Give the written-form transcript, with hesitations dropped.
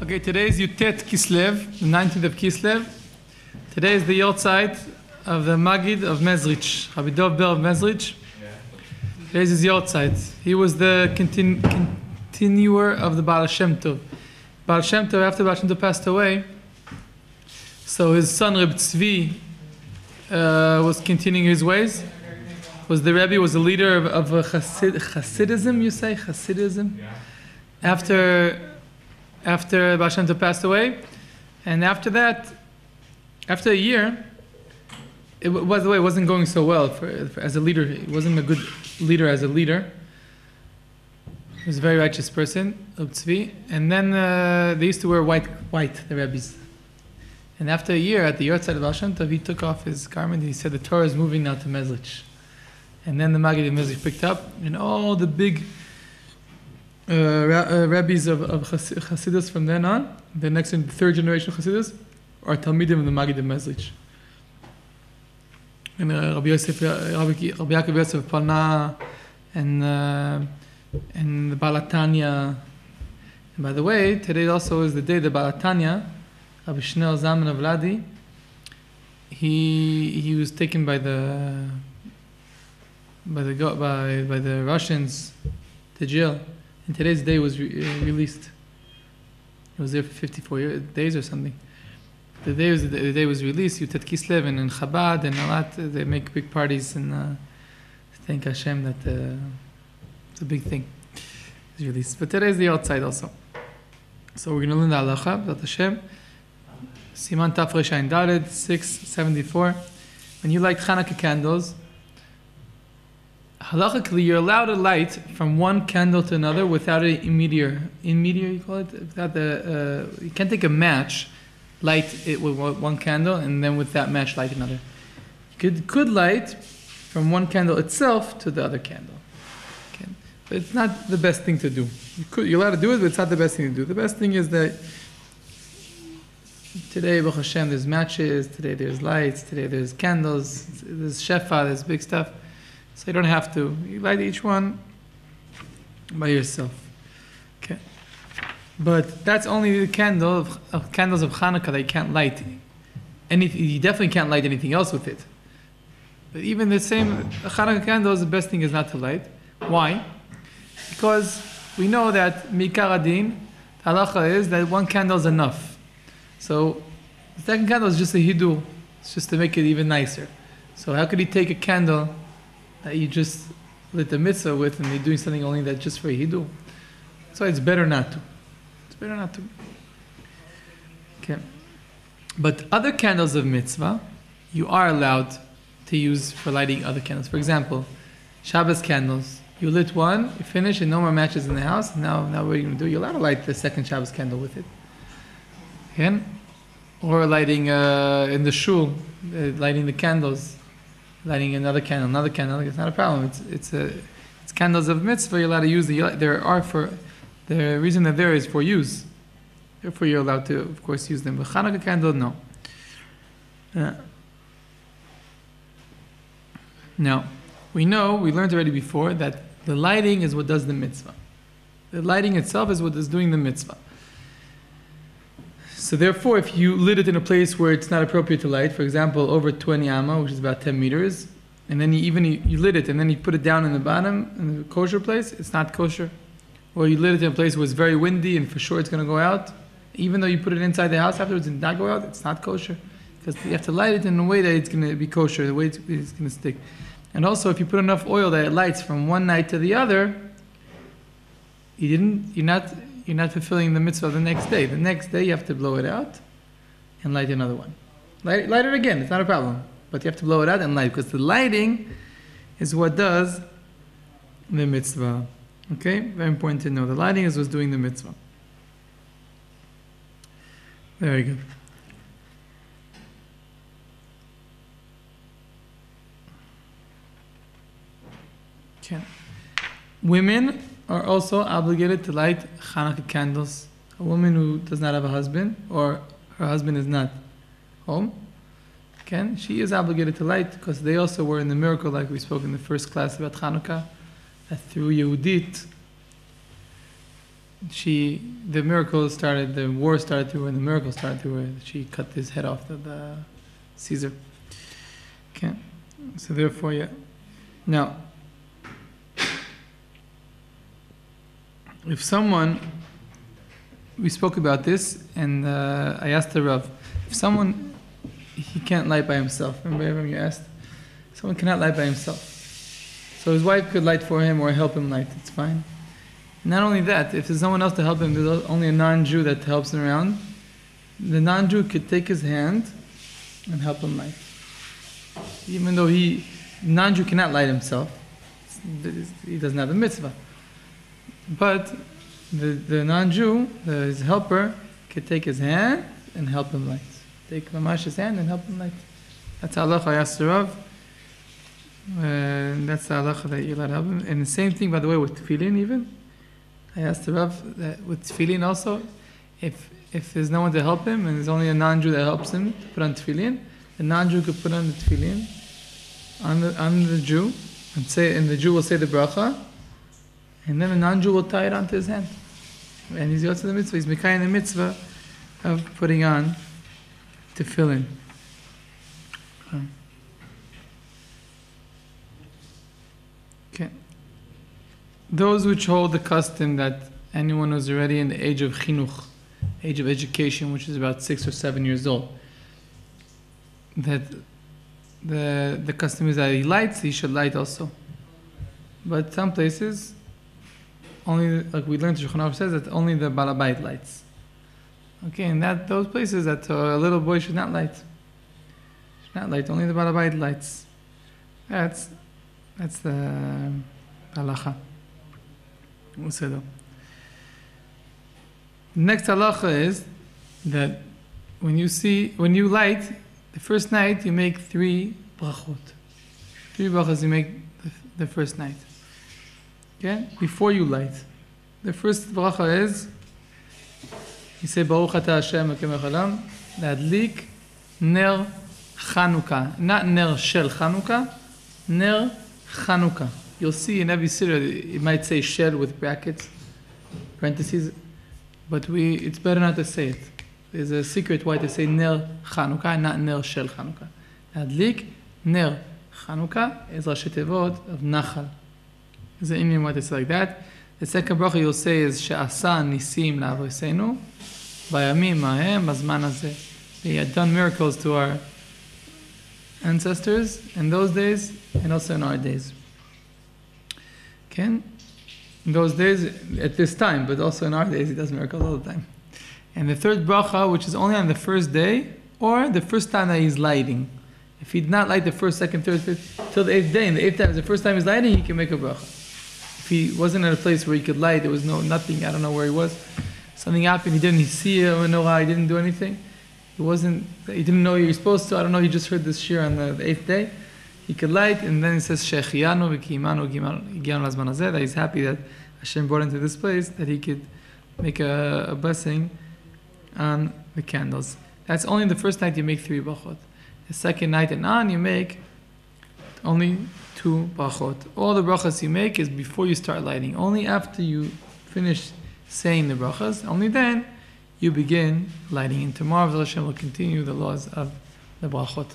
Okay, today is Yutet Kislev, the 19th of Kislev. Today is the Yortzeit of the Magid of Mezrich, Rabbi Dov Ber of Mezrich. Today is his Yortzeit. He was the continuer of the Baal Shem Tov. Baal Shem Tov, after Baal Shem Tov passed away, so his son Reb Tzvi was continuing his ways. Was the Rebbe, was the leader of Hasidism, you say? Hasidism? Yeah. After Baal Shem Tov passed away, and after that, after a year, by the way, it wasn't going so well as a leader. He wasn't a good leader as a leader. He was a very righteous person, Reb Tzvi. And then they used to wear white, the Rebbes. And after a year, at the Yortzeit of Baal Shem Tov, he took off his garment and he said, the Torah is moving now to Mezrich. And then the Maggid of Mezrich picked up, and all the big rabbis of Hasidus from then on, the next and third generation of Hasidus, are Talmidim of the Maggid of Mezrich. And Rabbi Yaakov Yosef Palna, and the Balatanya. And by the way, today also is the day the Balatanya, Rabbi Shneur Zalman of Vladi, he was taken by the Russians to jail, and today's day was released. He was there for 54 days or something. The day was released. Yutet Kislev and in Chabad and a lot. They make big parties and thank Hashem that it's a big thing. It's released. But today is the outside also. So we're going to learn the halacha. B'ezrat Hashem. Siman Taf Resh Ayin Daled 674. When you light Chanukah candles, halachically, you're allowed to light from one candle to another without an immediate, you call it? Without you can't take a match, light it with one candle, and then with that match light another. You could light from one candle itself to the other candle. Okay. But it's not the best thing to do. You're allowed to do it, but it's not the best thing to do. The best thing is that today, Baruch Hashem, there's matches, today there's lights, today there's candles, there's shefa, there's big stuff. So you don't have to. You light each one by yourself. Okay. But that's only the candle of candles of Hanukkah that you can't light anything. You definitely can't light anything else with it. But even the same Hanukkah candles, the best thing is not to light. Why? Because we know that Mikar Adin, halacha is that one candle is enough. So the second candle is just a hiddur. It's just to make it even nicer. So how could he take a candle that you just lit the mitzvah with, and you're doing something only that just for hiddur? So it's better not to. It's better not to. Okay. But other candles of mitzvah, you are allowed to use for lighting other candles. For example, Shabbos candles. You lit one, you finish, and no more matches in the house. Now what are you going to do? You're allowed to light the second Shabbos candle with it. Okay? Or lighting in the shul, lighting the candles. Lighting another candle, it's not a problem. It's candles of mitzvah. You're allowed to use the reason that there is for use. Therefore, you're allowed to, of course, use them. But Hanukkah candle, no. Now, we learned already before that the lighting is what does the mitzvah. The lighting itself is what is doing the mitzvah. So therefore, if you lit it in a place where it's not appropriate to light, for example, over 20 amma, which is about 10 meters, and then you lit it, and then you put it down in the bottom, in the kosher place, it's not kosher. Or you lit it in a place where it's very windy, and for sure it's going to go out. Even though you put it inside the house afterwards and not go out, it's not kosher. Because you have to light it in a way that it's going to be kosher, the way it's going to stick. And also, if you put enough oil that it lights from one night to the other, you're not fulfilling the mitzvah the next day. The next day you have to blow it out and light another one. Light it again, it's not a problem. But you have to blow it out and light, because the lighting is what does the mitzvah. Okay? Very important to know. The lighting is what's doing the mitzvah. Very good. Okay. Women are also obligated to light Hanukkah candles. A woman who does not have a husband, or her husband is not home, she is obligated to light, because they also were in the miracle, like we spoke in the first class about Hanukkah, that through Yehudit, the miracle started, the war started through her, and the miracle started through her. She cut his head off, the Caesar. Okay, so therefore, yeah. Now, if someone, we spoke about this, and I asked the Rav, if someone, he can't light by himself. Remember when you asked? Someone cannot light by himself. So his wife could light for him or help him light, it's fine. Not only that, if there's someone else to help him, there's only a non-Jew that helps him around, the non-Jew could take his hand and help him light. Even though non-Jew cannot light himself, he doesn't have the mitzvah. But the non-Jew, his helper, could take his hand and help him light. Take Mamash's hand and help him light. That's halacha I asked the Rav. That's the halacha that you're allowed to help him. And the same thing, by the way, with tefillin even. I asked the Rav that with tefillin also, if there's no one to help him and there's only a non-Jew that helps him to put on tefillin, the non-Jew could put on the tefillin on the Jew and the Jew will say the bracha, and then the non-Jew will tie it onto his hand. And he's also the mitzvah. He's mekayim the mitzvah of putting on tefillin. Okay. Those which hold the custom that anyone who's already in the age of chinuch, age of education, which is about 6 or 7 years old, that the custom is that he lights, he should light also. But some places, only, like we learned, Shulchan Aruch says that only the balabait lights. Okay, and those places that a little boy should not light. Should not light, only the balabait lights. That's the halacha. Next halacha is that when you light, the first night you make 3 brachot. 3 brachas you make the first night. Okay? Before you light. The first bracha is, you say, Baruch Ata Hashem Elokeinu melech haolam, להדליק ner Chanukah. Not ner shel Chanukah, ner Chanukah. You'll see in every siddur, it might say shel with brackets, parentheses, but it's better not to say it. There's a secret why to say ner Chanukah, not ner shel Chanukah. להדליק ner Chanukah is Rashi Tevot of Nachal. There's an Indian why to say like that. The second bracha you'll say is she'asa nisim la'avoseinu bayamim ha'hem bazman hazeh. He had done miracles to our ancestors in those days and also in our days. Okay? In those days, at this time, but also in our days, he does miracles all the time. And the third bracha, which is only on the first day or the first time that he's lighting. If he did not light the first, second, third, fifth, till the 8th day, and the 8th time is the first time he's lighting, he can make a bracha. If he wasn't at a place where he could light, there was nothing, I don't know where he was, something happened, he didn't see it, or know how he didn't do anything, he didn't know he was supposed to, I don't know, he just heard this shir on the 8th day, he could light, and then he says, Shechianu v'kiyimanu gianu lazman hazeh, that he's happy that Hashem brought him to this place, that he could make a blessing on the candles. That's only the first night you make 3 brachot. The second night and on, you make only 2 brachot. All the brachas you make is before you start lighting. Only after you finish saying the brachas, only then you begin lighting. And tomorrow, Hashem will continue the laws of the brachot.